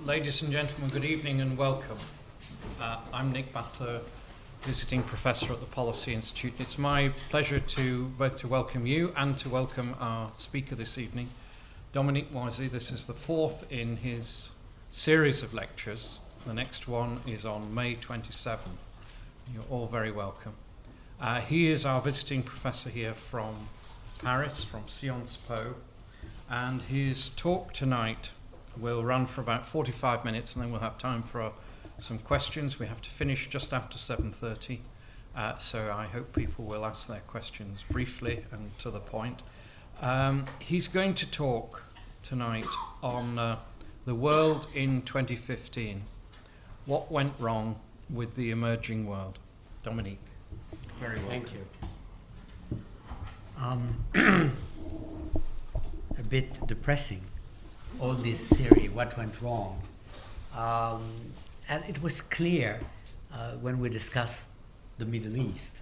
Ladies and gentlemen, good evening and welcome. I'm Nick Butler, visiting professor at the Policy Institute. It's my pleasure to both to welcome you and to welcome our speaker this evening, Dominique Moisi. This is the fourth in his series of lectures. The next one is on May 27th. You're all very welcome. He is our visiting professor here from Paris, from Sciences Po, and his talk tonight will run for about 45 minutes, and then we'll have time for some questions. We have to finish just after 7:30, so I hope people will ask their questions briefly and to the point. He's going to talk tonight on the world in 2015. What went wrong with the emerging world? Dominique, very welcome. Thank you. A bit depressing, all this theory, what went wrong. And it was clear when we discussed the Middle East.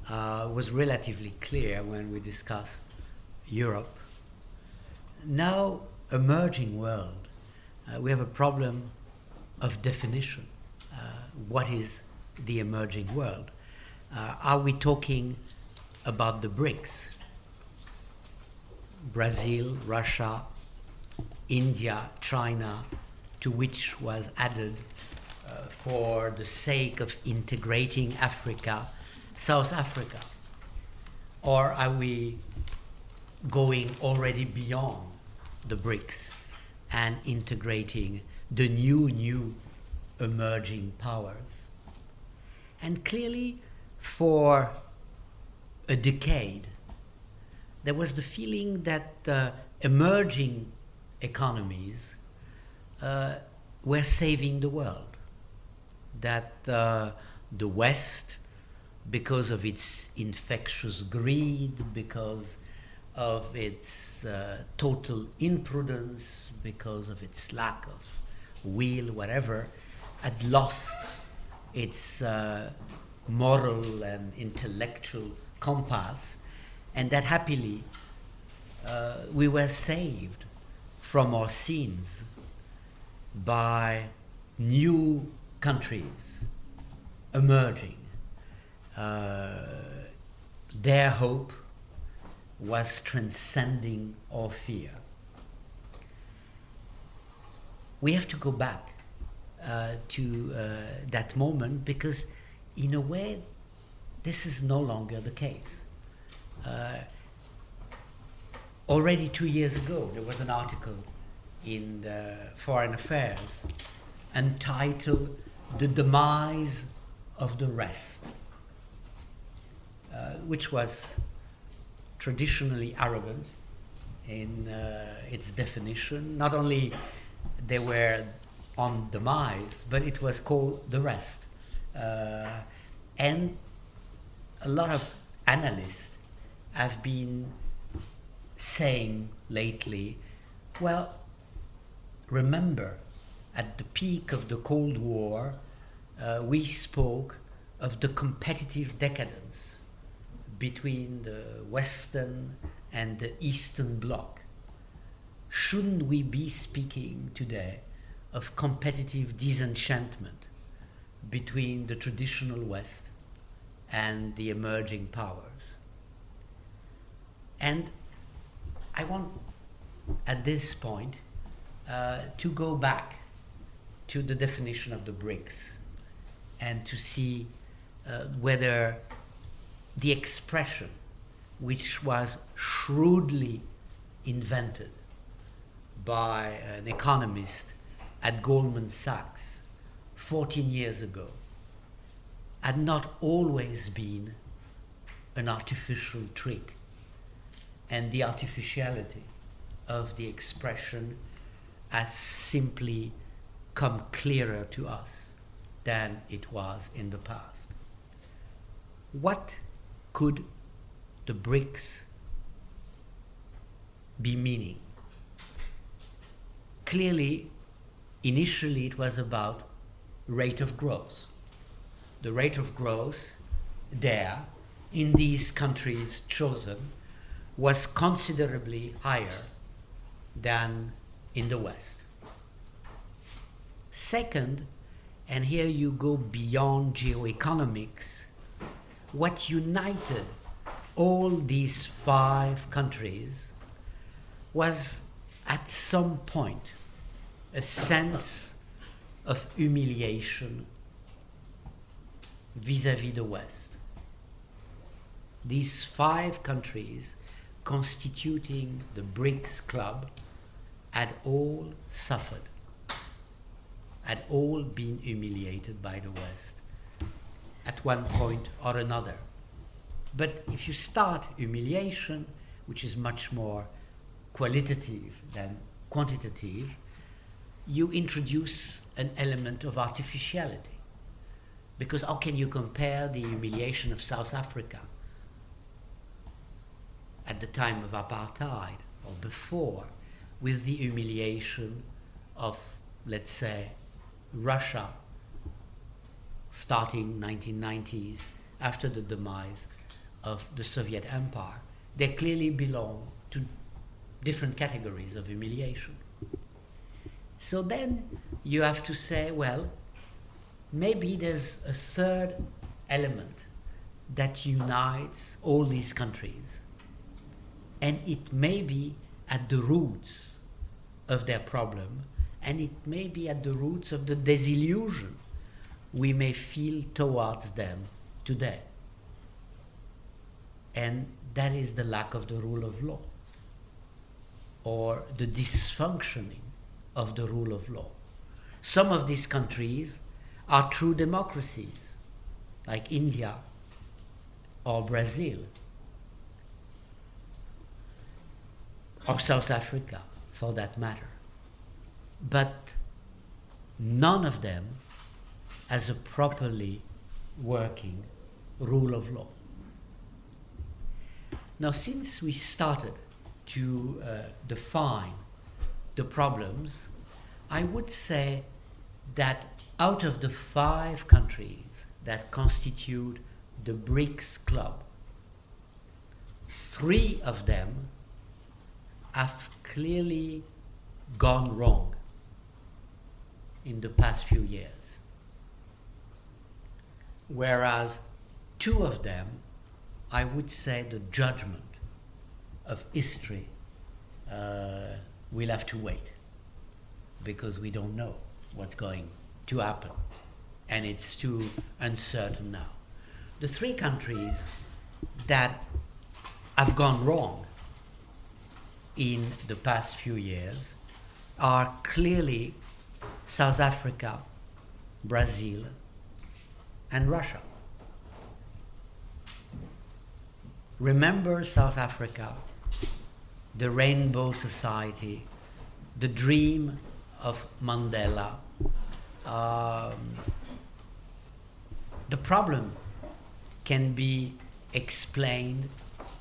It was relatively clear when we discussed Europe. Now, emerging world, we have a problem of definition. What is the emerging world? Are we talking about the BRICS? Brazil, Russia, India, China, to which was added for the sake of integrating Africa, South Africa? Or are we going already beyond the BRICS and integrating the new emerging powers? And clearly, for a decade, there was the feeling that emerging economies were saving the world, that the West, because of its infectious greed, because of its total imprudence, because of its lack of will, whatever, had lost its moral and intellectual compass, and that happily we were saved from our sins by new countries emerging. Their hope was transcending our fear. We have to go back to that moment, because in a way this is no longer the case. Already 2 years ago, there was an article in the Foreign Affairs entitled "The Demise of the Rest," which was traditionally arrogant in its definition. Not only they were on demise, but it was called the rest. And a lot of analysts have been saying lately, well, remember, at the peak of the Cold War, we spoke of the competitive decadence between the Western and the Eastern Bloc. Shouldn't we be speaking today of competitive disenchantment between the traditional West and the emerging powers? And I want, at this point, to go back to the definition of the BRICS and to see whether the expression, which was shrewdly invented by an economist at Goldman Sachs 14 years ago, had not always been an artificial trick, and the artificiality of the expression has simply come clearer to us than it was in the past. What could the BRICS be meaning? Clearly, initially it was about rate of growth. The rate of growth there, in these countries chosen, was considerably higher than in the West. Second, and here you go beyond geoeconomics, what united all these 5 countries was at some point a sense of humiliation vis-à-vis the West. These 5 countries constituting the BRICS club had all suffered, had all been humiliated by the West at one point or another. But if you start humiliation, which is much more qualitative than quantitative, you introduce an element of artificiality. Because how can you compare the humiliation of South Africa at the time of apartheid or before with the humiliation of, let's say, Russia starting 1990s after the demise of the Soviet Empire? They clearly belong to different categories of humiliation. So then you have to say, well, maybe there's a third element that unites all these countries, and it may be at the roots of their problem, and it may be at the roots of the disillusion we may feel towards them today. And that is the lack of the rule of law, or the dysfunctioning of the rule of law. Some of these countries are true democracies, like India or Brazil or South Africa, for that matter. But none of them has a properly working rule of law. Now, since we started to define the problems, I would say that out of the 5 countries that constitute the BRICS club, 3 of them have clearly gone wrong in the past few years, whereas 2 of them, I would say the judgment of history will have to wait, because we don't know what's going to happen, and it's too uncertain now. The 3 countries that have gone wrong in the past few years are clearly South Africa, Brazil, and Russia. Remember South Africa, the Rainbow Society, the dream of Mandela. The problem can be explained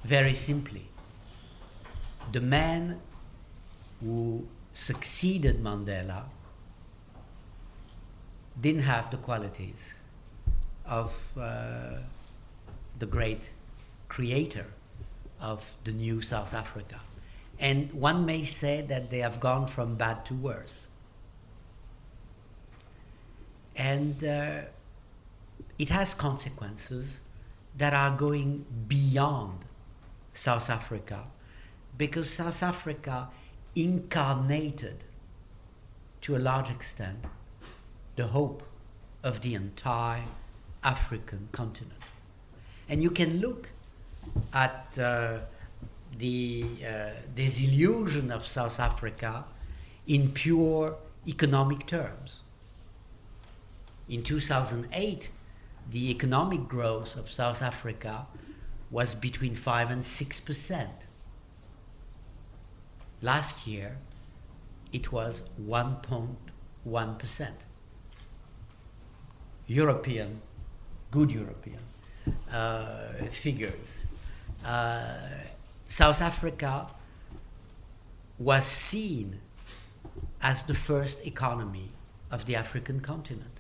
very simply. The man who succeeded Mandela didn't have the qualities of the great creator of the new South Africa. And one may say that they have gone from bad to worse. And it has consequences that are going beyond South Africa, because South Africa incarnated, to a large extent, the hope of the entire African continent. And you can look at the disillusion of South Africa in pure economic terms. In 2008, the economic growth of South Africa was between 5 and 6%. Last year, it was 1.1%. Good European figures. South Africa was seen as the first economy of the African continent.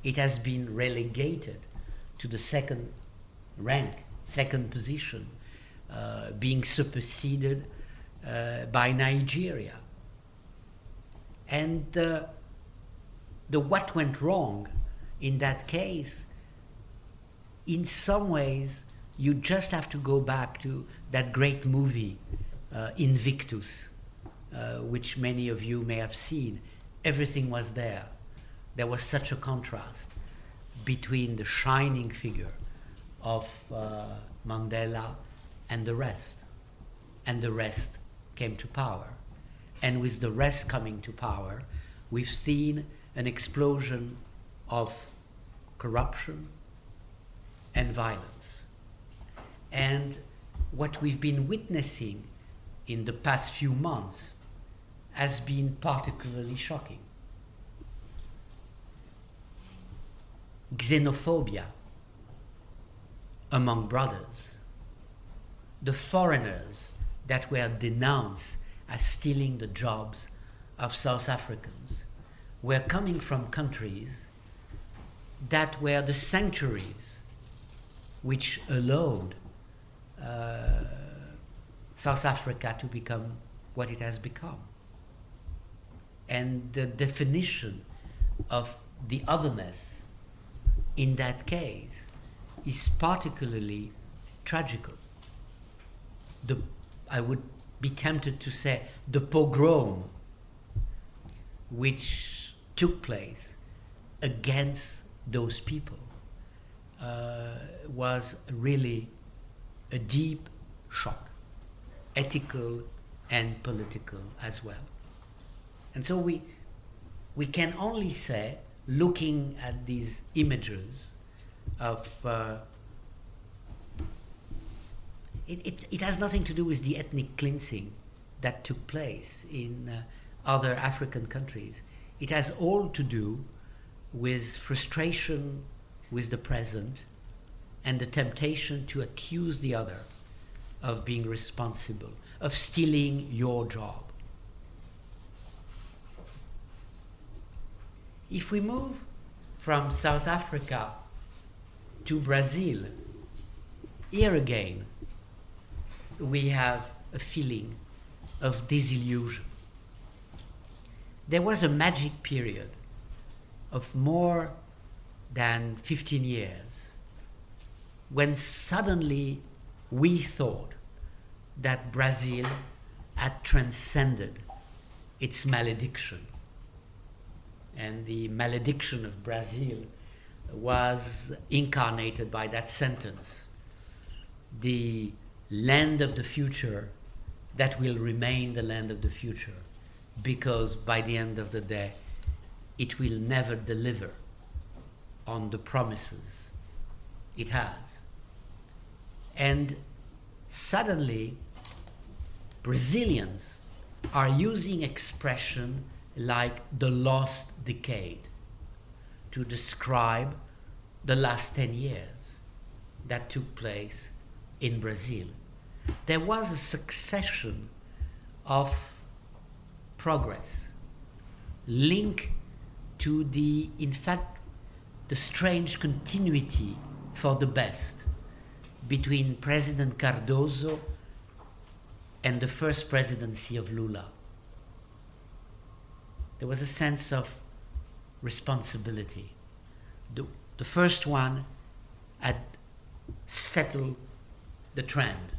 It has been relegated to the second position, being superseded by Nigeria. And the what went wrong in that case, in some ways, you just have to go back to that great movie, Invictus, which many of you may have seen. Everything was there. There was such a contrast between the shining figure of Mandela and the rest. And the rest came to power. And with the rest coming to power, we've seen an explosion of corruption and violence. And what we've been witnessing in the past few months has been particularly shocking. Xenophobia among brothers, the foreigners that were denounced as stealing the jobs of South Africans were coming from countries that were the sanctuaries which allowed South Africa to become what it has become. And the definition of the otherness in that case is particularly tragical. I would be tempted to say the pogrom which took place against those people was really a deep shock, ethical and political as well. And so we can only say, looking at these images of it has nothing to do with the ethnic cleansing that took place in other African countries. It has all to do with frustration with the present and the temptation to accuse the other of being responsible, of stealing your job. If we move from South Africa to Brazil, here again, we have a feeling of disillusion. There was a magic period of more than 15 years when suddenly we thought that Brazil had transcended its malediction. And the malediction of Brazil was incarnated by that sentence: the land of the future that will remain the land of the future, because by the end of the day, it will never deliver on the promises it has. And suddenly, Brazilians are using expression like the lost decade to describe the last 10 years that took place in Brazil. There was a succession of progress linked to the strange continuity for the best between President Cardoso and the first presidency of Lula. There was a sense of responsibility. The first one had settled the trend,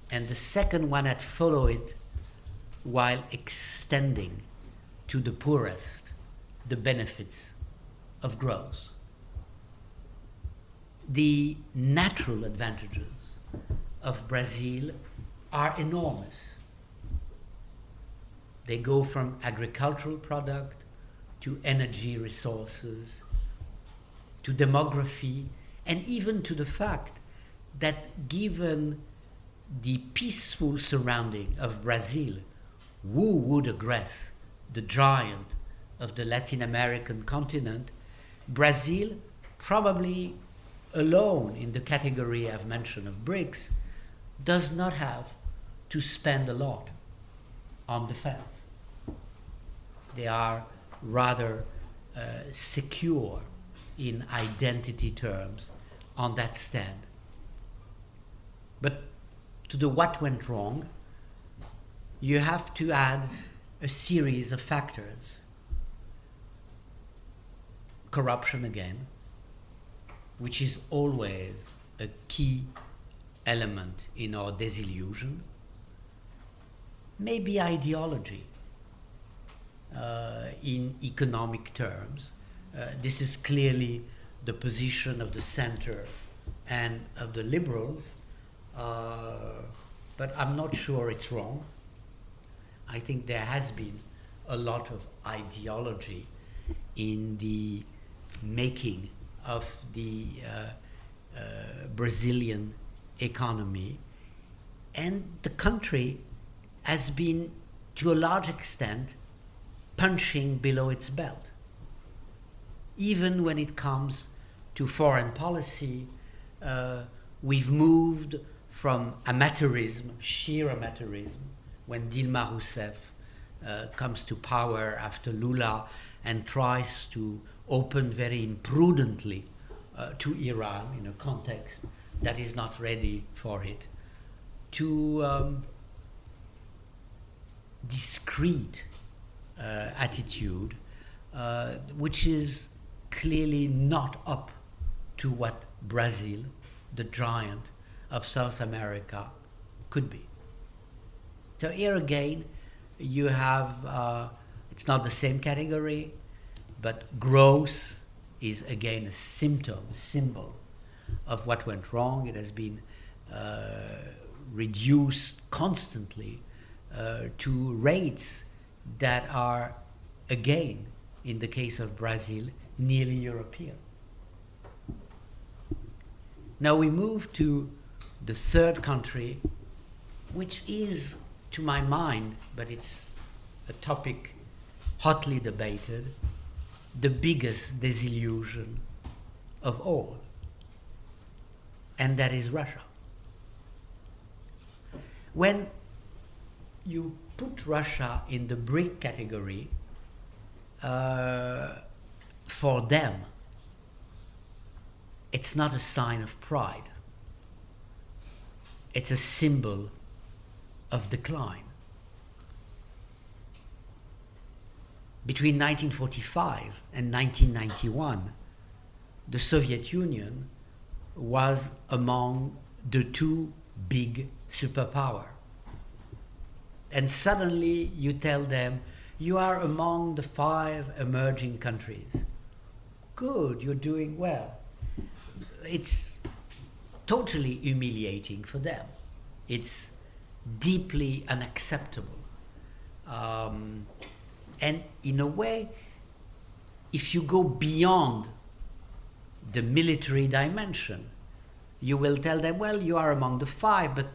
and the second one had followed it while extending to the poorest the benefits of growth. The natural advantages of Brazil are enormous. They go from agricultural product to energy resources, to demography, and even to the fact that given the peaceful surrounding of Brazil, who would aggress the giant of the Latin American continent, Brazil, probably alone in the category I've mentioned of BRICS, does not have to spend a lot on defense. They are rather secure in identity terms on that stand. But to the what went wrong, you have to add a series of factors. corruption again, which is always a key element in our disillusion. Maybe ideology in economic terms. This is clearly the position of the center and of the liberals, but I'm not sure it's wrong. I think there has been a lot of ideology in the making of the Brazilian economy, and the country has been, to a large extent, punching below its belt. Even when it comes to foreign policy, we've moved from amateurism, sheer amateurism, when Dilma Rousseff comes to power after Lula and tries to open very imprudently to Iran in a context that is not ready for it, to discreet attitude, which is clearly not up to what Brazil, the giant of South America, could be. So here again, you have, it's not the same category, but growth is again a symbol of what went wrong. It has been reduced constantly to rates that are, again, in the case of Brazil, nearly European. Now we move to the third country, which is, to my mind, but it's a topic hotly debated, the biggest disillusion of all, and that is Russia. When you put Russia in the BRIC category, for them, it's not a sign of pride. It's a symbol of decline. Between 1945 and 1991, the Soviet Union was among the two big superpowers. And suddenly you tell them, you are among the 5 emerging countries. Good, you're doing well. It's totally humiliating for them. It's deeply unacceptable. And in a way, if you go beyond the military dimension, you will tell them, well, you are among the 5, but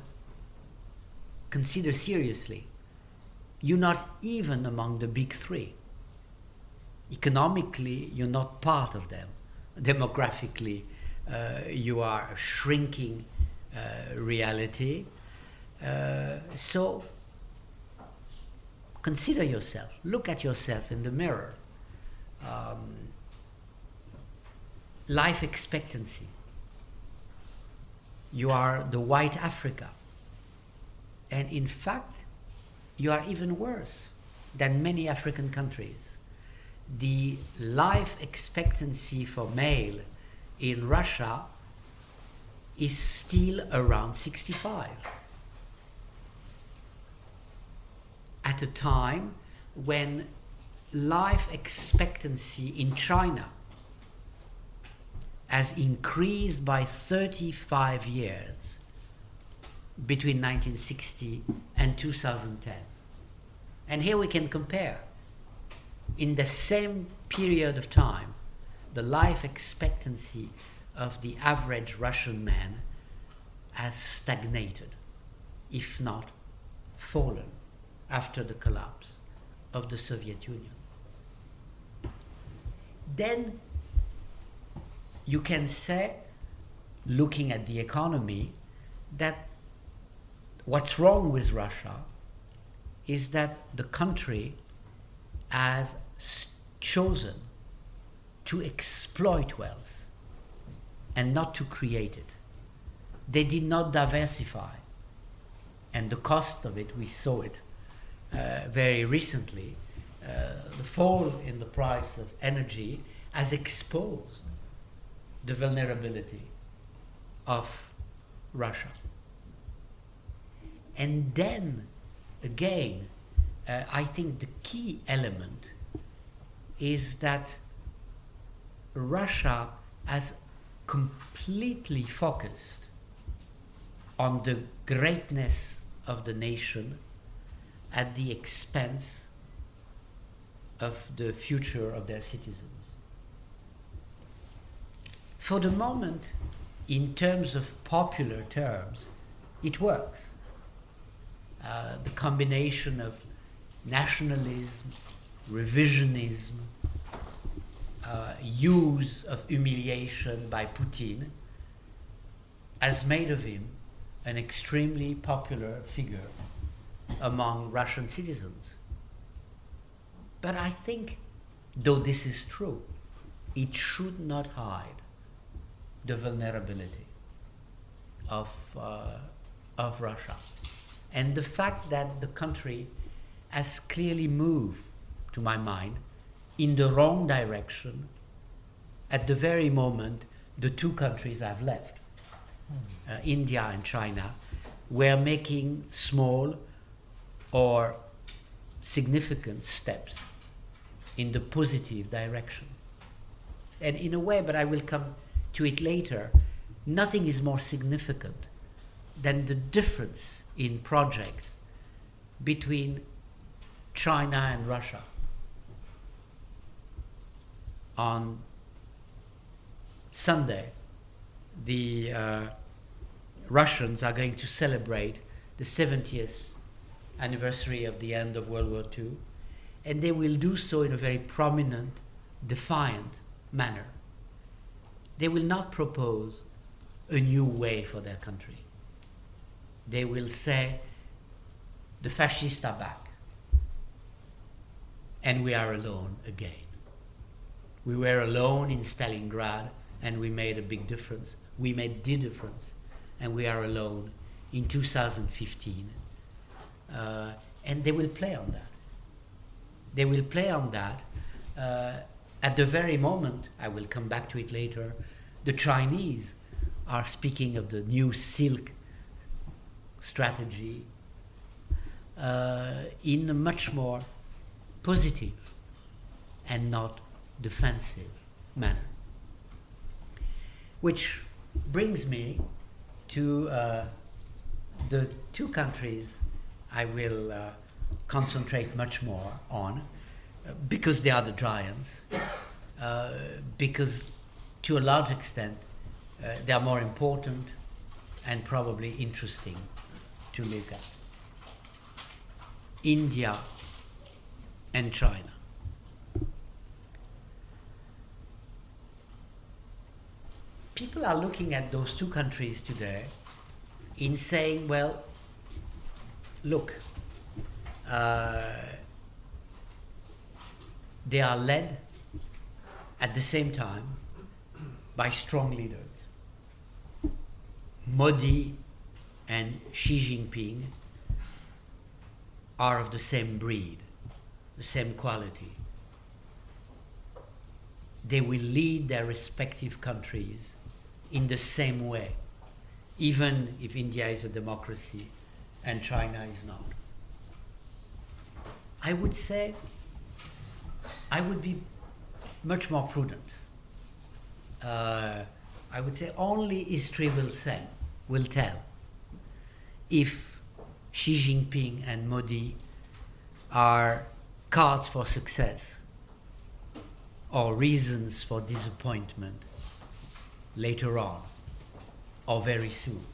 consider seriously, you're not even among the big 3. Economically, you're not part of them. Demographically, you are a shrinking reality. So consider yourself, look at yourself in the mirror. Life expectancy. You are the white Africa. And in fact, you are even worse than many African countries. The life expectancy for male in Russia is still around 65. At a time when life expectancy in China has increased by 35 years between 1960 and 2010. And here we can compare. In the same period of time, the life expectancy of the average Russian man has stagnated, if not fallen, after the collapse of the Soviet Union. Then you can say, looking at the economy, that what's wrong with Russia is that the country has chosen to exploit wealth and not to create it. They did not diversify. And the cost of it, we saw it very recently, the fall in the price of energy has exposed the vulnerability of Russia. And then, again, I think the key element is that Russia has completely focused on the greatness of the nation at the expense of the future of their citizens. For the moment, in terms of popular terms, it works. The combination of nationalism, revisionism, use of humiliation by Putin has made of him an extremely popular figure among Russian citizens. But I think, though this is true, it should not hide the vulnerability of Russia. And the fact that the country has clearly moved, to my mind, in the wrong direction at the very moment the two countries I've left, India and China, were making small or significant steps in the positive direction. And in a way, but I will come to it later, nothing is more significant than the difference in project between China and Russia. On Sunday, the Russians are going to celebrate the 70th anniversary of the end of World War II, and they will do so in a very prominent, defiant manner. They will not propose a new way for their country. They will say, the fascists are back, and we are alone again. We were alone in Stalingrad, and we made a big difference. We made the difference, and we are alone in 2015. And they will play on that. They will play on that at the very moment, I will come back to it later, the Chinese are speaking of the new Silk strategy in a much more positive and not defensive manner. Which brings me to the two countries I will concentrate much more on, because they are the giants, because to a large extent they are more important and probably interesting to look at. India and China. People are looking at those two countries today in saying, well, look, they are led at the same time by strong leaders. Modi and Xi Jinping are of the same breed, the same quality. They will lead their respective countries in the same way, even if India is a democracy and China is not. I would say I would be much more prudent. I would say only history will tell if Xi Jinping and Modi are cards for success or reasons for disappointment later on or very soon.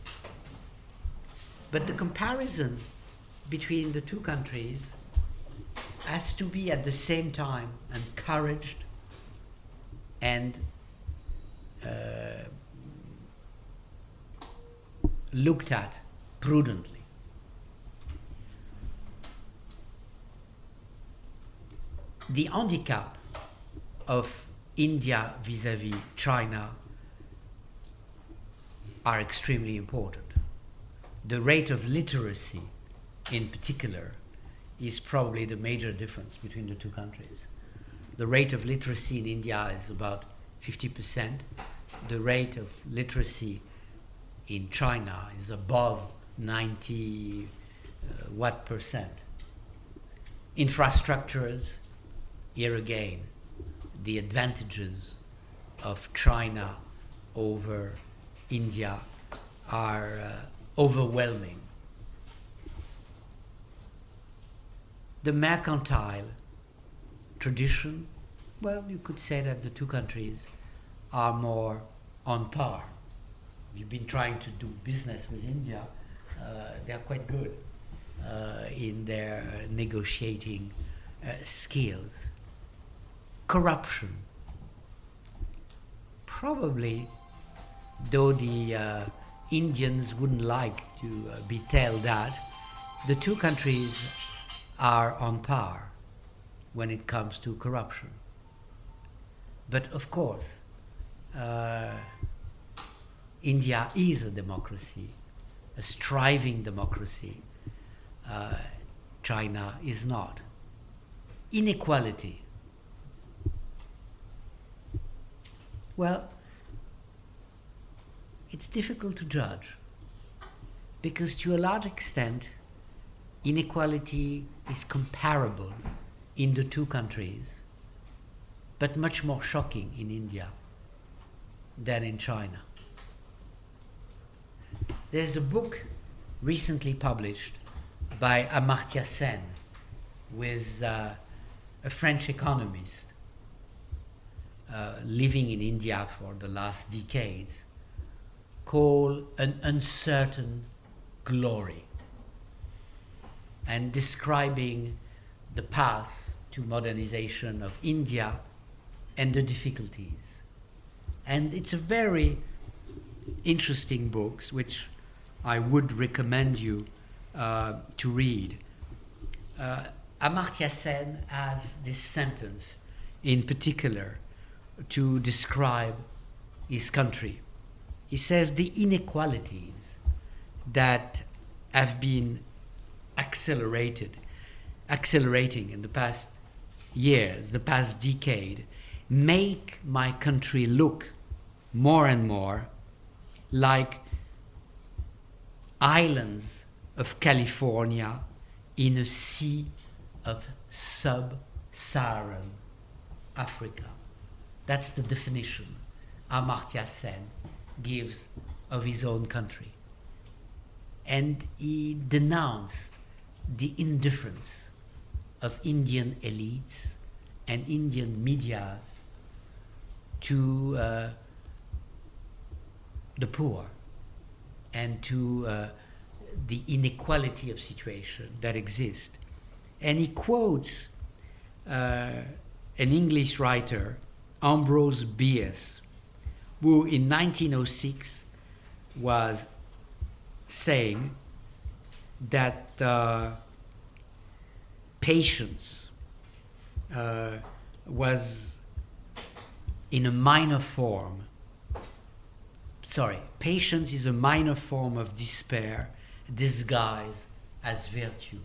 But the comparison between the two countries has to be at the same time encouraged and looked at prudently. The handicap of India vis-à-vis China are extremely important. The rate of literacy, in particular, is probably the major difference between the two countries. The rate of literacy in India is about 50%. The rate of literacy in China is above 90 what percent. Infrastructures, here again, the advantages of China over India are overwhelming. The mercantile tradition, well, you could say that the two countries are more on par. You've been trying to do business with India, they are quite good in their negotiating skills. Corruption. Probably, though the Indians wouldn't like to be told that, the two countries are on par when it comes to corruption. But of course, India is a democracy, a striving democracy. China is not. Inequality. Well, it's difficult to judge because to a large extent, inequality is comparable in the two countries, but much more shocking in India than in China. There's a book recently published by Amartya Sen with a French economist living in India for the last decades, called An Uncertain Glory, and describing the path to modernization of India and the difficulties. And it's a very interesting book, which I would recommend you to read. Amartya Sen has this sentence in particular to describe his country. He says the inequalities that have been accelerating in the past years, the past decade, make my country look more and more like islands of California in a sea of sub-Saharan Africa. That's the definition Amartya Sen gives of his own country. And he denounced the indifference of Indian elites and Indian medias to the poor and to the inequality of situation that exists. And he quotes an English writer, Ambrose Bierce, who in 1906 was saying that patience was in a minor form. Patience is a minor form of despair disguised as virtue.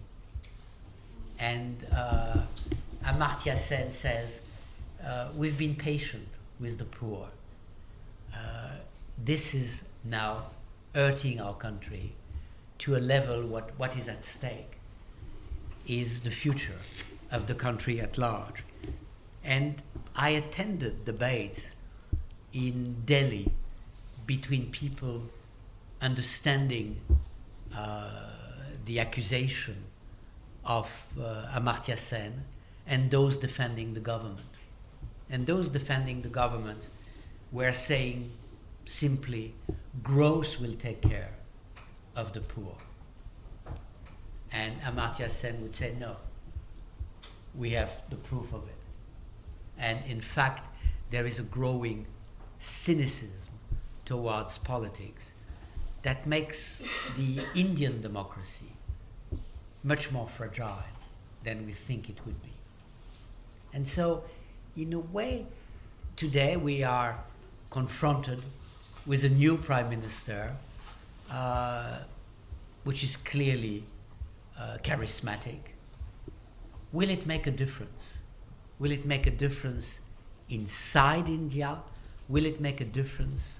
And Amartya Sen says, we've been patient with the poor. This is now hurting our country to a level what is at stake is the future of the country at large. And I attended debates in Delhi between people understanding the accusation of Amartya Sen and those defending the government. And those defending the government were saying simply, growth will take care of the poor. And Amartya Sen would say, no, we have the proof of it. And in fact, there is a growing cynicism towards politics that makes the Indian democracy much more fragile than we think it would be. And so, in a way, today we are confronted with a new prime minister, which is clearly charismatic. Will it make a difference Will it make a difference inside India? Will it make a difference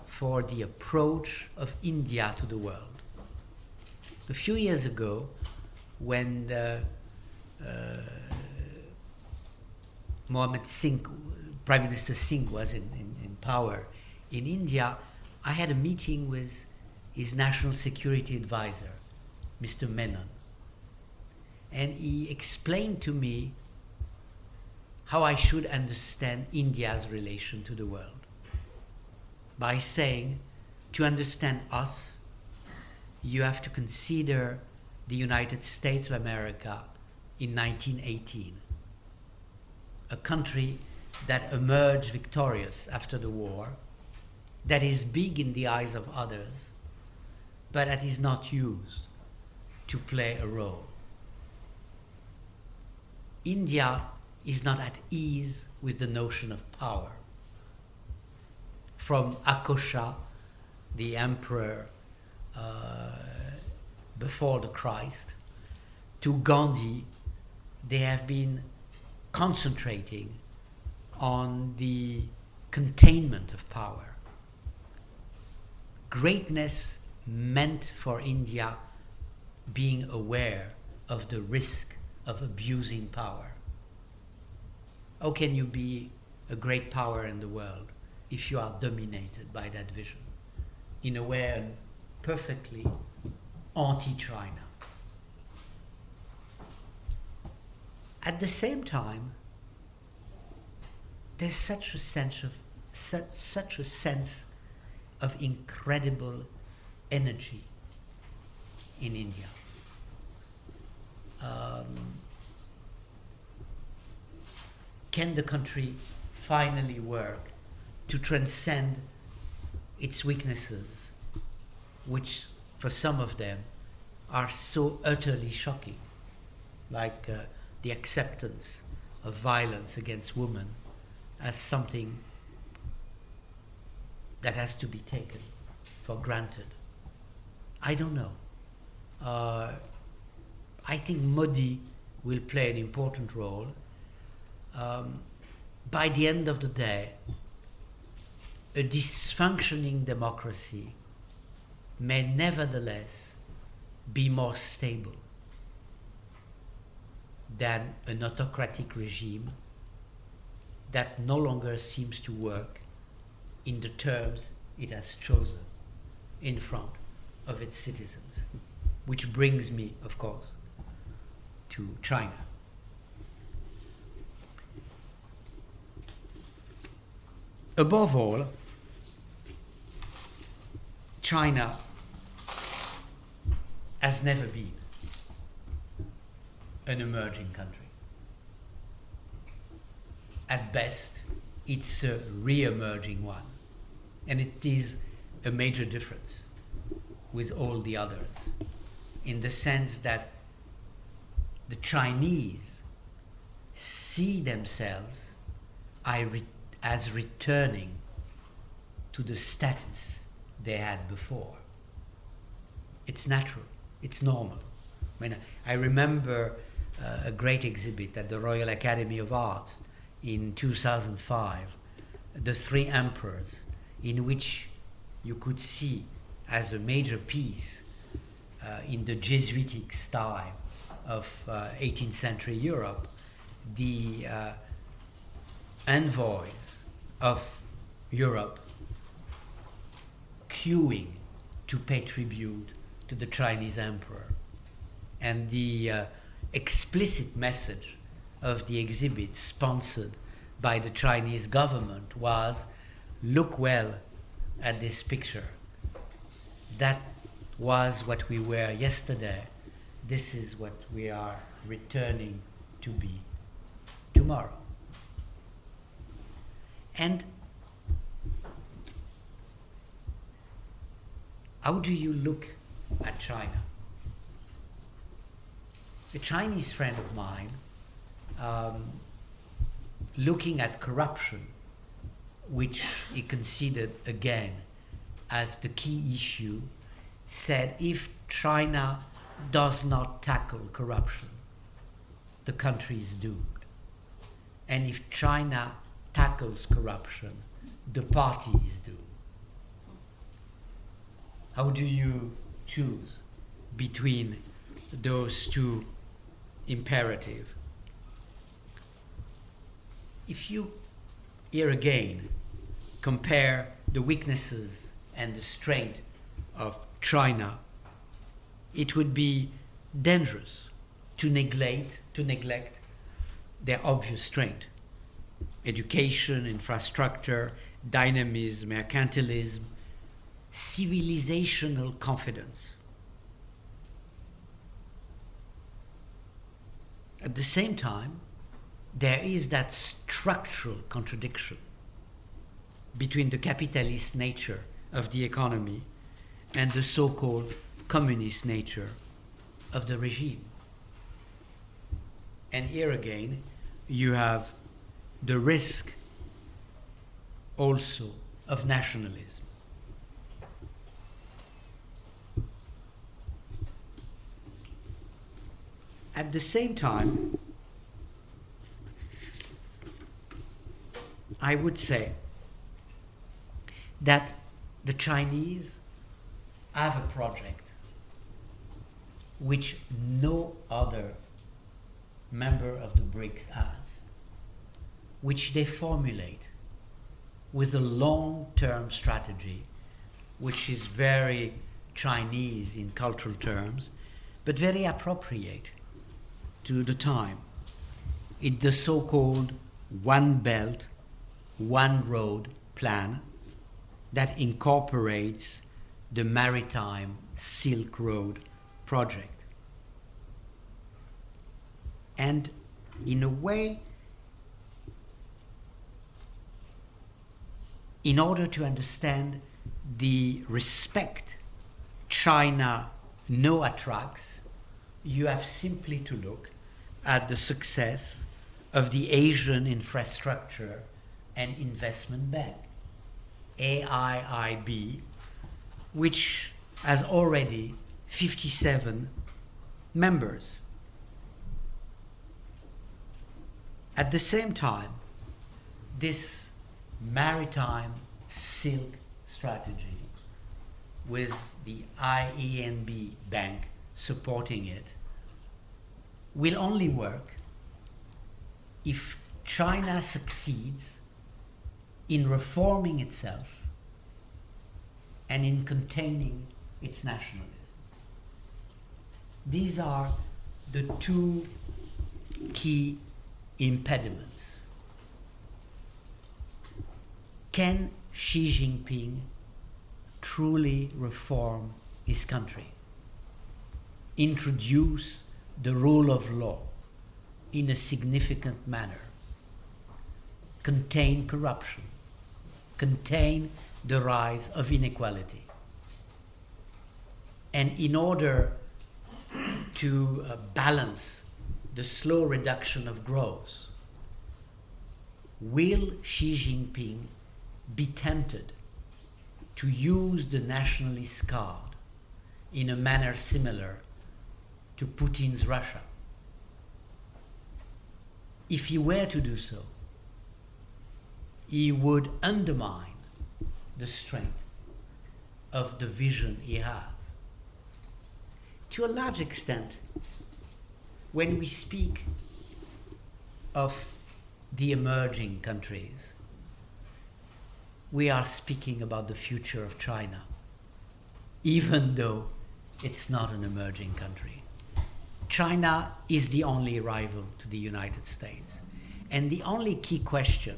for the approach of India to the world? A few years ago, when Mohammed Singh, Prime Minister Singh was in power in India, I had a meeting with his national security advisor, Mr. Menon. And he explained to me how I should understand India's relation to the world by saying, to understand us, you have to consider the United States of America in 1918, a country that emerged victorious after the war, that is big in the eyes of others, but that is not used to play a role. India is not at ease with the notion of power. From Akosha, the emperor before the Christ, to Gandhi, they have been concentrating on the containment of power. Greatness meant for India being aware of the risk of abusing power. How can you be a great power in the world if you are dominated by that vision in a way perfectly anti-China? At the same time, there's such a sense of incredible energy in India. Can the country finally work to transcend its weaknesses, which for some of them are so utterly shocking, like the acceptance of violence against women as something that has to be taken for granted? I don't know. I think Modi will play an important role. By the end of the day, a dysfunctioning democracy may nevertheless be more stable than an autocratic regime that no longer seems to work in the terms it has chosen in front of its citizens. Which brings me, of course, to China. Above all, China has never been an emerging country. At best, it's a re-emerging one. And it is a major difference with all the others, in the sense that the Chinese see themselves as returning to the status they had before. It's natural, it's normal. I mean, I remember a great exhibit at the Royal Academy of Arts in 2005, The Three Emperors, in which you could see as a major piece in the Jesuitic style of 18th century Europe, the envoys of Europe queuing to pay tribute to the Chinese emperor. And the explicit message of the exhibit, sponsored by the Chinese government, was, look well at this picture. That was what we were yesterday. This is what we are returning to be tomorrow. And how do you look at China? A Chinese friend of mine, looking at corruption, which he considered again as the key issue, said if China does not tackle corruption, the country is doomed. and if China tackles corruption, the party is doomed. How do you choose between those two imperatives? If you, here again, compare the weaknesses and the strength of China, it would be dangerous to neglect their obvious strength. Education, infrastructure, dynamism, mercantilism, civilizational confidence. At the same time, there is that structural contradiction between the capitalist nature of the economy and the so-called communist nature of the regime. And here again, you have the risk also of nationalism. At the same time, I would say that the Chinese have a project which no other member of the BRICS has, which they formulate with a long-term strategy, which is very Chinese in cultural terms, but very appropriate to the time. It's the so-called One Belt, One Road plan that incorporates the maritime Silk Road project. And in a way, in order to understand the respect China now attracts, you have simply to look at the success of the Asian Infrastructure and Investment Bank, AIIB, which has already 57 members. At the same time, this maritime silk strategy, with the IENB bank supporting it, will only work if China succeeds in reforming itself and in containing its nationalism. These are the two key impediments. Can Xi Jinping truly reform his country, introduce the rule of law in a significant manner, contain corruption, contain the rise of inequality? And in order to balance the slow reduction of growth, will Xi Jinping be tempted to use the nationalist card in a manner similar to Putin's Russia? If he were to do so, he would undermine the strength of the vision he has. To a large extent, when we speak of the emerging countries, we are speaking about the future of China, even though it's not an emerging country. China is the only rival to the United States. And the only key question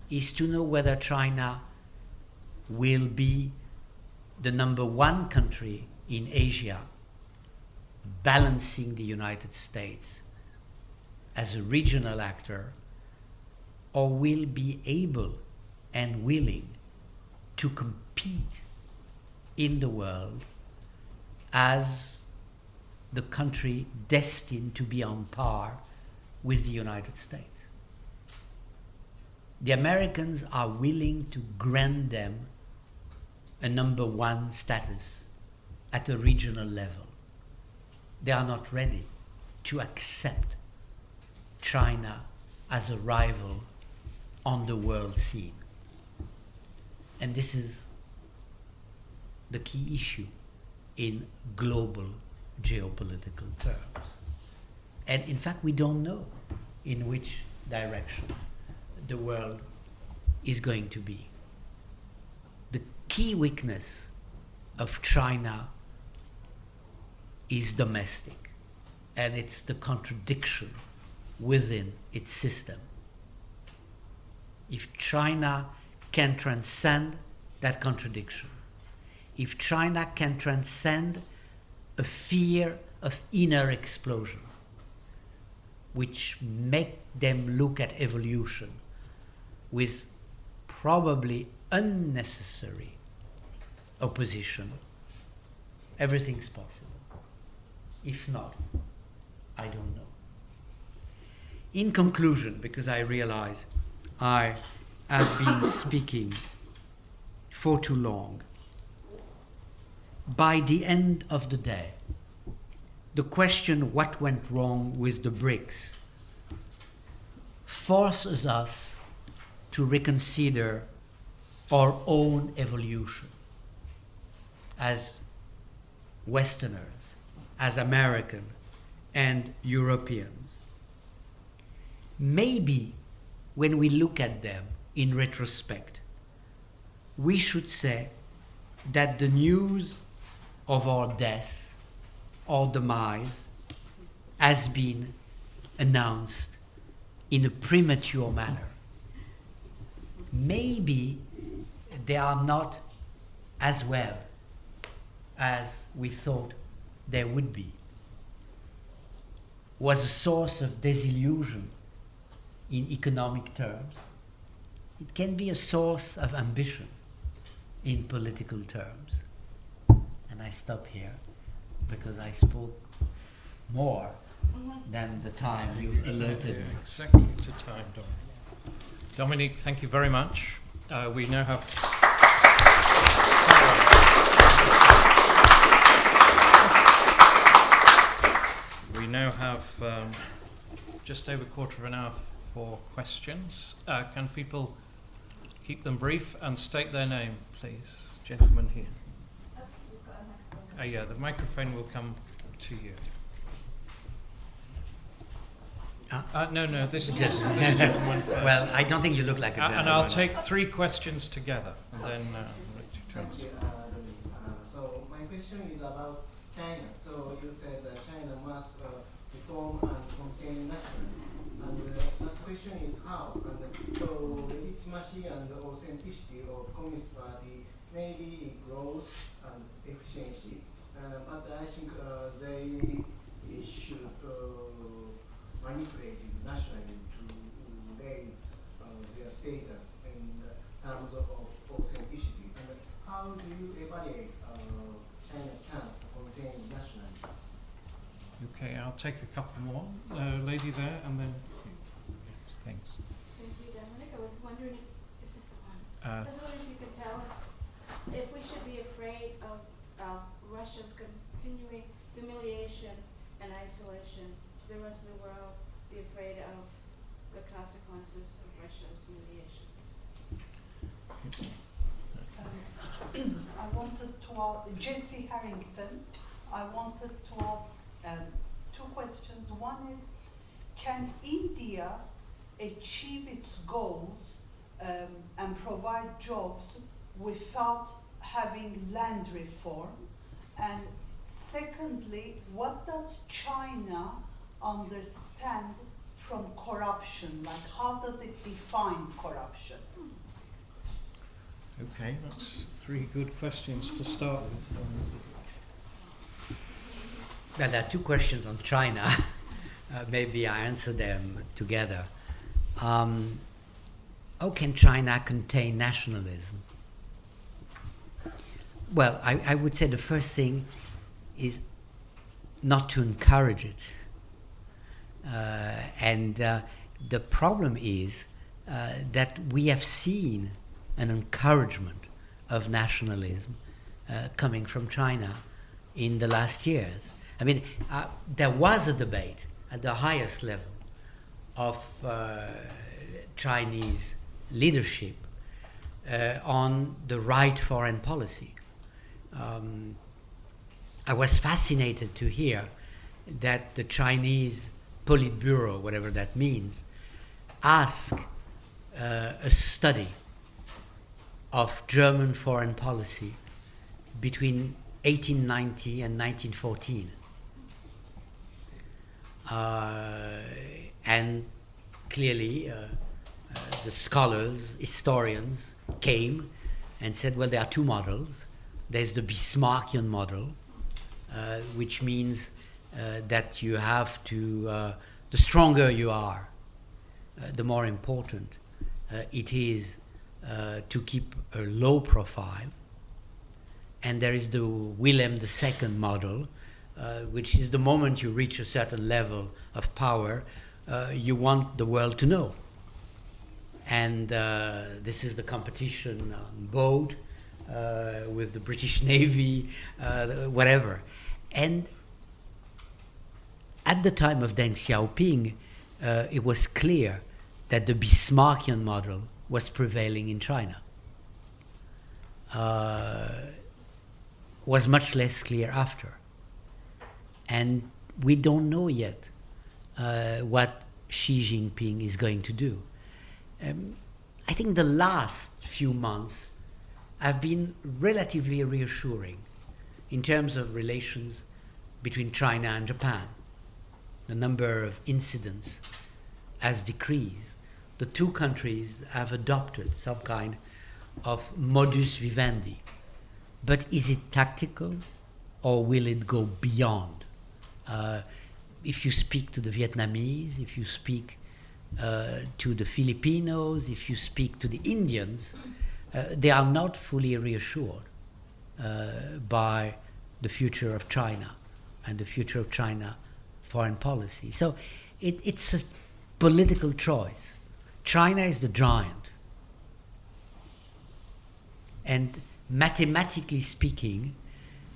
is to know whether China will be the number one country in Asia, balancing the United States as a regional actor, or will be able and willing to compete in the world as the country destined to be on par with the United States. The Americans are willing to grant them a number one status at a regional level. They are not ready to accept China as a rival on the world scene. And this is the key issue in global geopolitical terms. And in fact, we don't know in which direction the world is going to be. The key weakness of China is domestic, and it's the contradiction within its system. If China can transcend that contradiction, if China can transcend a fear of inner explosion, which make them look at evolution with probably unnecessary opposition, everything's possible. If not, I don't know. In conclusion, because I realize I have been speaking for too long, by the end of the day, the question what went wrong with the BRICS forces us to reconsider our own evolution as Westerners, as Americans and Europeans. Maybe when we look at them in retrospect, we should say that the news of our death or demise has been announced in a premature manner. Maybe they are not as well as we thought they would be. Was a source of disillusion in economic terms. It can be a source of ambition in political terms. And I stop here because I spoke more than the time you've allotted me. Exactly to time, Dominique. Dominique, thank you very much. We now have just over a quarter of an hour for questions. Can people keep them brief and state their name, please? Gentleman here. Yeah, the microphone will come to you. No, this gentleman first. Well, I don't think you look like a gentleman. And I'll take 3 questions together, and then Thank you. So my question is about China. So you said that China must reform and contain nationalism. And that question is how? And so legitimacy and authenticity of Communist Party may be growth and efficiency. But I think they should manipulate nationalism to raise their status in terms of authenticity. And how do you evaluate China can contain nationalism? Okay, I'll take a couple more. Lady there, and then thanks. Thank you, Dominic. I was wondering, is this the one? I was wondering if you could tell us if we should be afraid of Russia's continuing humiliation and isolation to the rest of the world, be afraid of the consequences of Russia's humiliation. I wanted to ask, Jessie Harrington, I wanted to ask 2 questions. One is, can India achieve its goals and provide jobs without having land reform? And secondly, what does China understand from corruption? Like, how does it define corruption? Okay, that's 3 good questions to start with. Well, there are 2 questions on China. Maybe I answer them together. How can China contain nationalism? Well, I would say the first thing is not to encourage it. And the problem is that we have seen an encouragement of nationalism coming from China in the last years. I mean, there was a debate at the highest level of Chinese leadership on the right foreign policy. I was fascinated to hear that the Chinese Politburo, whatever that means, asked a study of German foreign policy between 1890 and 1914. And clearly, the scholars, historians came and said, well, there are two models. There's the Bismarckian model, which means that you have to, the stronger you are, the more important it is to keep a low profile. And there is the Wilhelm II model, which is the moment you reach a certain level of power, you want the world to know. And this is the competition on boat with the British Navy, whatever. And at the time of Deng Xiaoping, it was clear that the Bismarckian model was prevailing in China. Was much less clear after. And we don't know yet what Xi Jinping is going to do. I think the last few months have been relatively reassuring in terms of relations between China and Japan. The number of incidents has decreased. The two countries have adopted some kind of modus vivendi. But is it tactical, or will it go beyond? If you speak to the Vietnamese, if you speak to the Filipinos, if you speak to the Indians, they are not fully reassured by the future of China and the future of China foreign policy. So it's a political choice. China is the giant. And mathematically speaking,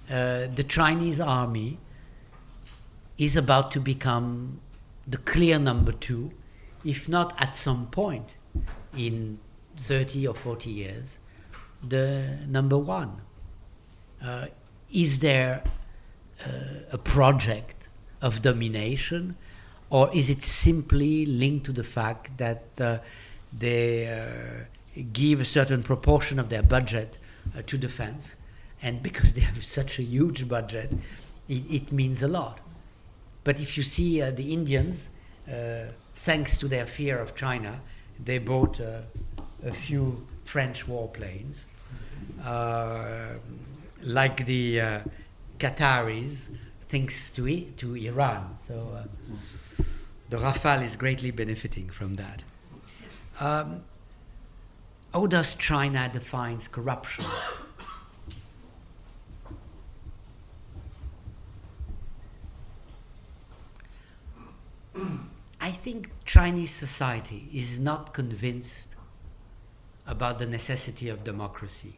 the Chinese army is about to become the clear number two, if not at some point in 30 or 40 years, the number one. Is there a project of domination, or is it simply linked to the fact that they give a certain proportion of their budget to defense, and because they have such a huge budget, it means a lot. But if you see the Indians, thanks to their fear of China, they bought a few French warplanes, like the Qataris, thanks to Iran. So the Rafale is greatly benefiting from that. How does China define corruption? I think Chinese society is not convinced about the necessity of democracy.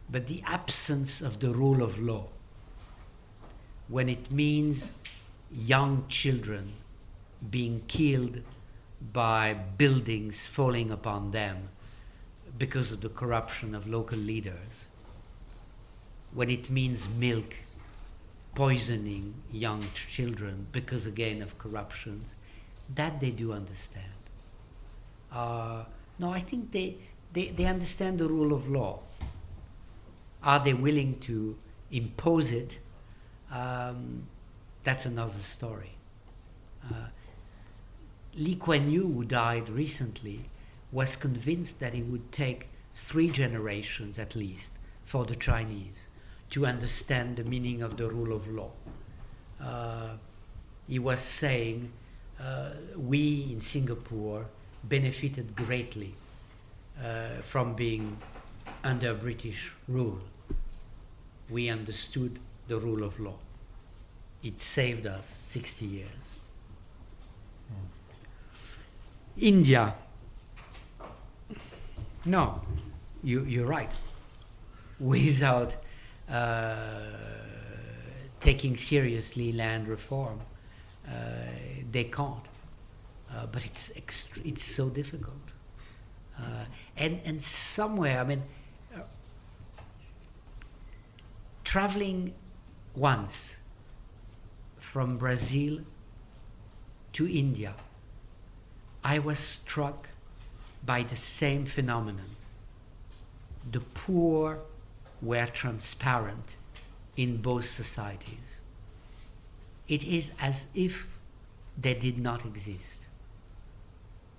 But the absence of the rule of law, when it means young children being killed by buildings falling upon them because of the corruption of local leaders, when it means milk poisoning young children because, again, of corruptions, that they do understand. No, I think they understand the rule of law. Are they willing to impose it? That's another story. Lee Kuan Yew, who died recently, was convinced that it would take 3 generations at least for the Chinese to understand the meaning of the rule of law. He was saying, we in Singapore benefited greatly from being under British rule. We understood the rule of law. It saved us 60 years. India, no, you're right. Without taking seriously land reform, they can't. But it's so difficult. And somewhere, I mean, traveling once from Brazil to India, I was struck by the same phenomenon. The poor were transparent in both societies. It is as if they did not exist.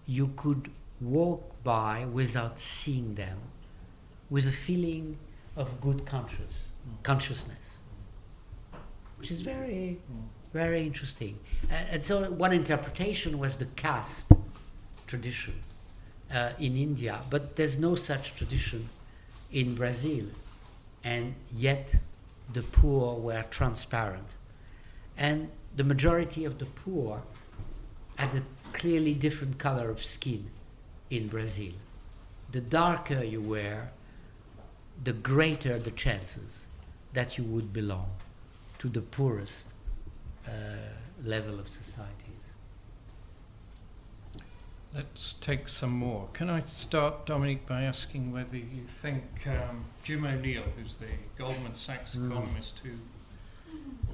You could walk by without seeing them, with a feeling of good consciousness, which is very, very interesting. And so one interpretation was the caste tradition in India, but there's no such tradition in Brazil, and yet the poor were transparent. And the majority of the poor had a clearly different color of skin in Brazil. The darker you were, the greater the chances that you would belong to the poorest level of societies. Let's take some more. Can I start, Dominique, by asking whether you think Jim O'Neill, who's the Goldman Sachs economist who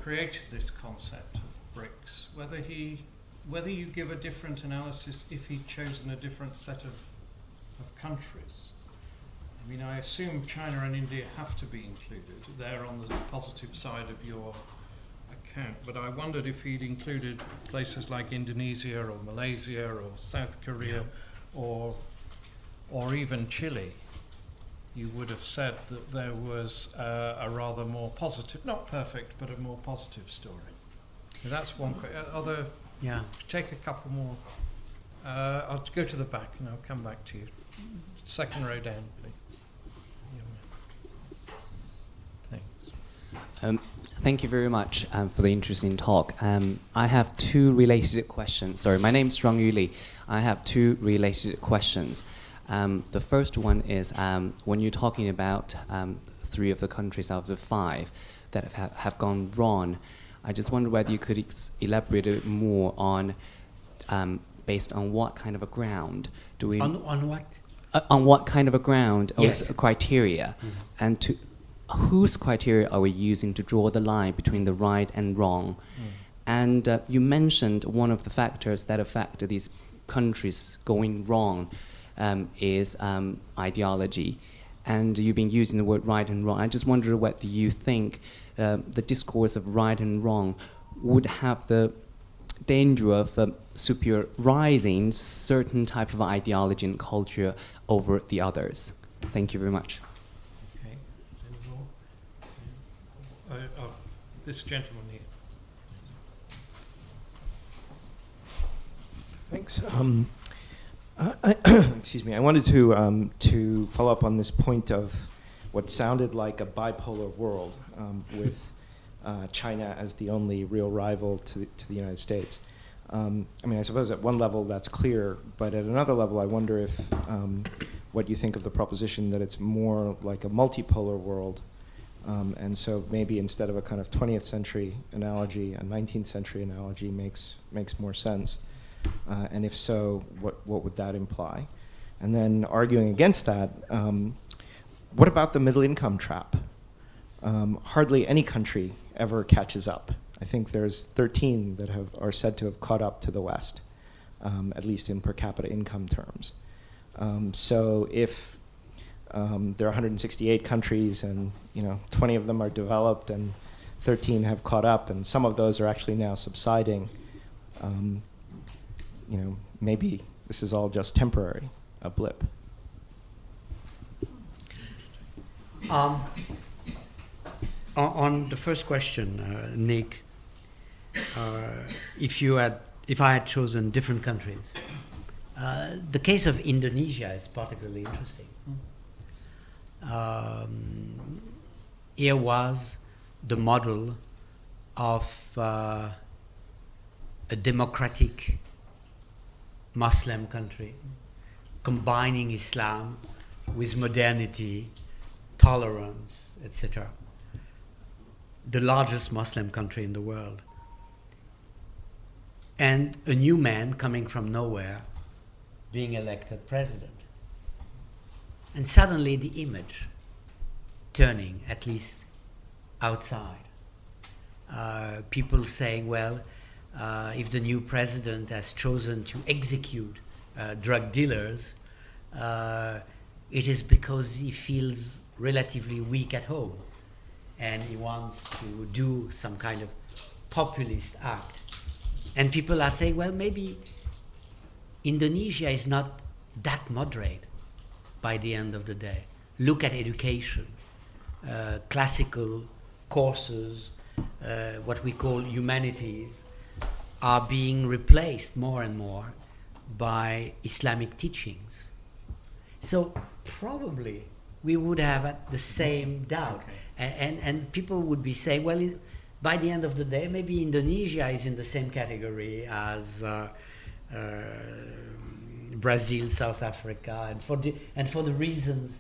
created this concept of BRICS, whether you give a different analysis if he'd chosen a different set of countries? I mean, I assume China and India have to be included. They're on the positive side of your account. But I wondered if he'd included places like Indonesia or Malaysia or South Korea or even Chile. You would have said that there was a rather more positive, not perfect, but a more positive story. So that's one question. Take a couple more. I'll go to the back and I'll come back to you. Second row down, please. Thanks. Thank you very much for the interesting talk. I have two related questions. Sorry, my name is Zhuang Yuli. I have two related questions. The first one is when you're talking about 3 of the countries out of the 5 that have gone wrong, I just wonder whether you could elaborate a bit more on based on what kind of a ground do we... On what? On what kind of a ground or Yes. criteria, and to whose criteria are we using to draw the line between the right and wrong? And you mentioned one of the factors that affect these countries going wrong is ideology. And you've been using the word right and wrong. I just wonder whether you think the discourse of right and wrong would have the danger of superiorizing certain type of ideology and culture over the others. Thank you very much. Okay. Any more? This gentleman here. Thanks. Excuse me. I wanted to follow up on this point of what sounded like a bipolar world with China as the only real rival to the United States. I mean, I suppose at one level that's clear, but at another level, I wonder if what you think of the proposition that it's more like a multipolar world, and so maybe instead of a kind of 20th century analogy, a 19th century analogy makes more sense. And if so, what would that imply? And then arguing against that, what about the middle income trap? Hardly any country ever catches up. I think there's 13 that are said to have caught up to the West, at least in per capita income terms. So if there are 168 countries and 20 of them are developed and 13 have caught up, and some of those are actually now subsiding, maybe this is all just temporary, a blip. On the first question, Nick, if I had chosen different countries, the case of Indonesia is particularly interesting. Here was the model of a democratic Muslim country, combining Islam with modernity, tolerance, etc. The largest Muslim country in the world. and a new man coming from nowhere being elected president. And suddenly the image turning, at least outside. People saying, well, if the new president has chosen to execute drug dealers, it is because he feels relatively weak at home and he wants to do some kind of populist act. And people are saying, well, maybe Indonesia is not that moderate by the end of the day. Look at education, classical courses, what we call humanities, are being replaced more and more by Islamic teachings. So probably we would have the same doubt. Okay. And people would be saying, well, by the end of the day, maybe Indonesia is in the same category as Brazil, South Africa, and for the reasons.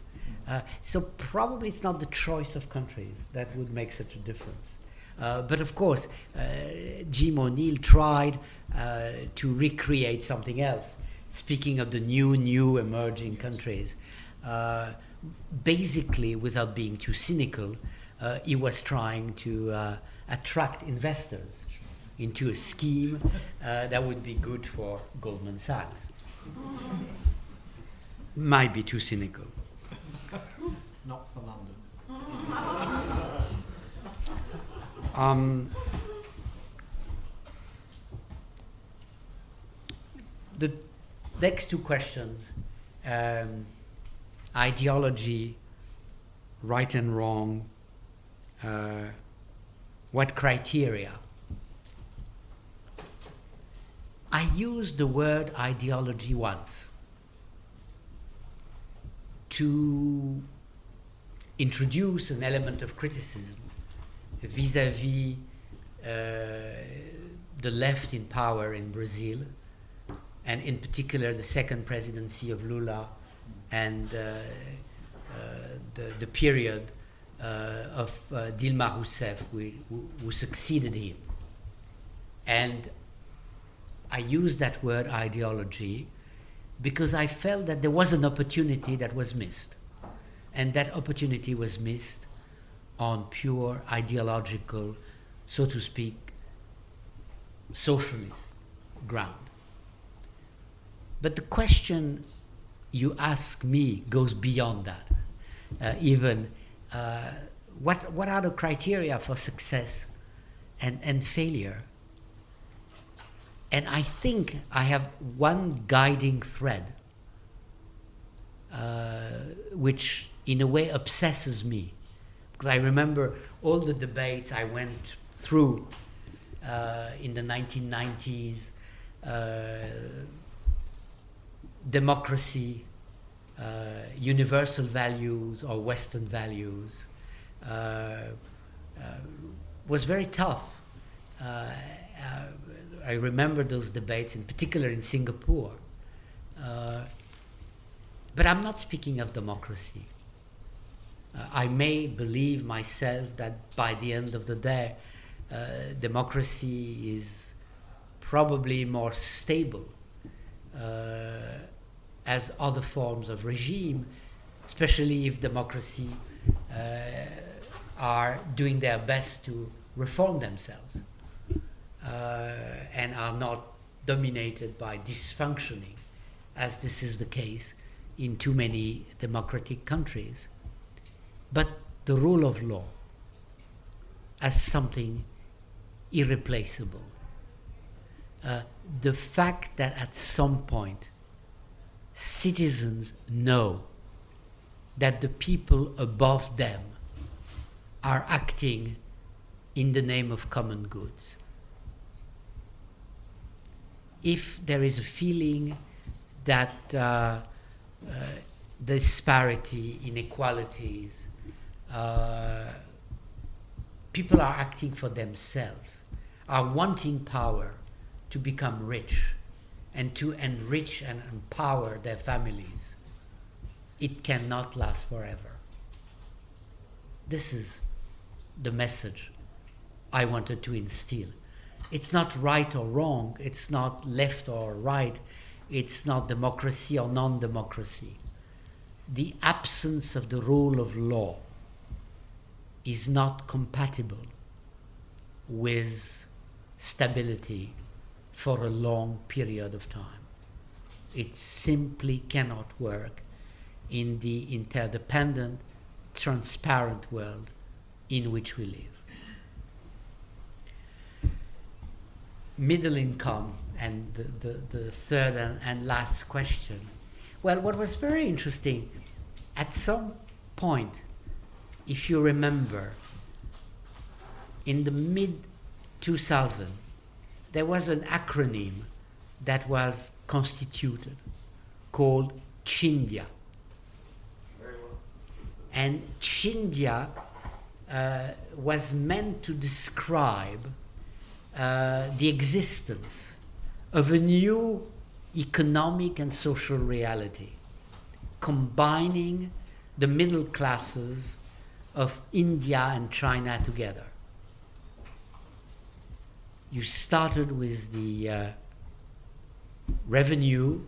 So probably it's not the choice of countries that would make such a difference. But of course, Jim O'Neill tried to recreate something else. Speaking of the new emerging countries, basically, without being too cynical, he was trying to attract investors into a scheme that would be good for Goldman Sachs. Might be too cynical. Not for London. The next two questions, ideology, right and wrong, what criteria? I used the word ideology once to introduce an element of criticism vis-à-vis the left in power in Brazil, and in particular the second presidency of Lula and the period of Dilma Rousseff, who succeeded him. And I use that word ideology because I felt that there was an opportunity that was missed. And that opportunity was missed on pure ideological, so to speak, socialist ground. But the question you ask me goes beyond that. What are the criteria for success and failure? And I think I have one guiding thread, which in a way obsesses me. Because I remember all the debates I went through in the 1990s, democracy, universal values or Western values, was very tough. I remember those debates, in particular in Singapore. But I'm not speaking of democracy. I may believe myself that by the end of the day, democracy is probably more stable as other forms of regime, especially if democracy are doing their best to reform themselves and are not dominated by dysfunctioning, as this is the case in too many democratic countries. But the rule of law as something irreplaceable. The fact that at some point citizens know that the people above them are acting in the name of common goods. If there is a feeling that disparity, inequalities, people are acting for themselves, are wanting power to become rich and to enrich and empower their families, it cannot last forever. This is the message I wanted to instill. It's not right or wrong, it's not left or right, it's not democracy or non-democracy. The absence of the rule of law is not compatible with stability for a long period of time. It simply cannot work in the interdependent, transparent world in which we live. Middle income, and the third and last question. Well, what was very interesting, at some point, if you remember, in the mid-2000, there was an acronym that was constituted called Chindia. And Chindia was meant to describe the existence of a new economic and social reality, combining the middle classes of India and China together. You started with the revenue,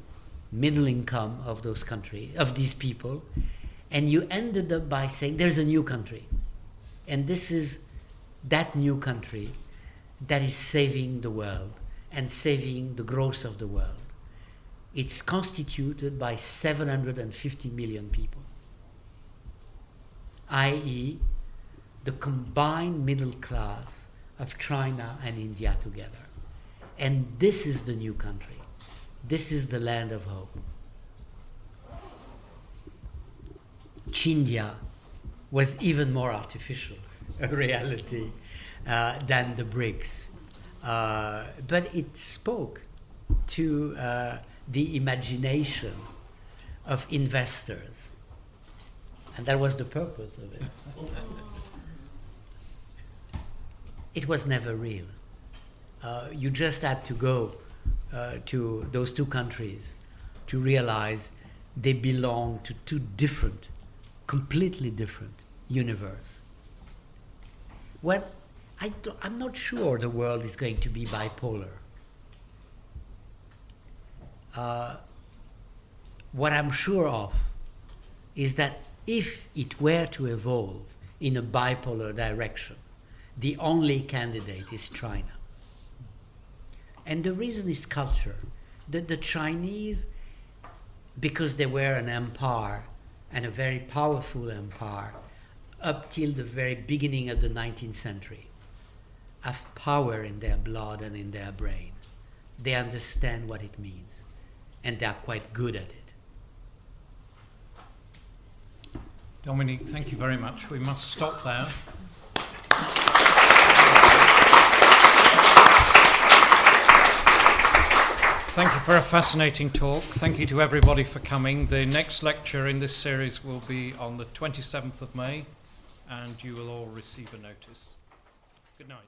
middle income of those countries, of these people, and you ended up by saying there's a new country. And this is that new country that is saving the world and saving the growth of the world. It's constituted by 750 million people, i.e., the combined middle class of China and India together. And this is the new country. This is the land of hope. Chindia was even more artificial a reality than the BRICS. But it spoke to the imagination of investors. And that was the purpose of it. It was never real. You just had to go to those two countries to realize they belong to two different, completely different universes. Well, I'm not sure the world is going to be bipolar. What I'm sure of is that if it were to evolve in a bipolar direction, the only candidate is China. And the reason is culture. The Chinese, because they were an empire, and a very powerful empire, up till the very beginning of the 19th century, have power in their blood and in their brain. They understand what it means, and they are quite good at it. Dominique, thank you very much. We must stop there. Thank you for a fascinating talk. Thank you to everybody for coming. The next lecture in this series will be on the 27th of May, and you will all receive a notice. Good night.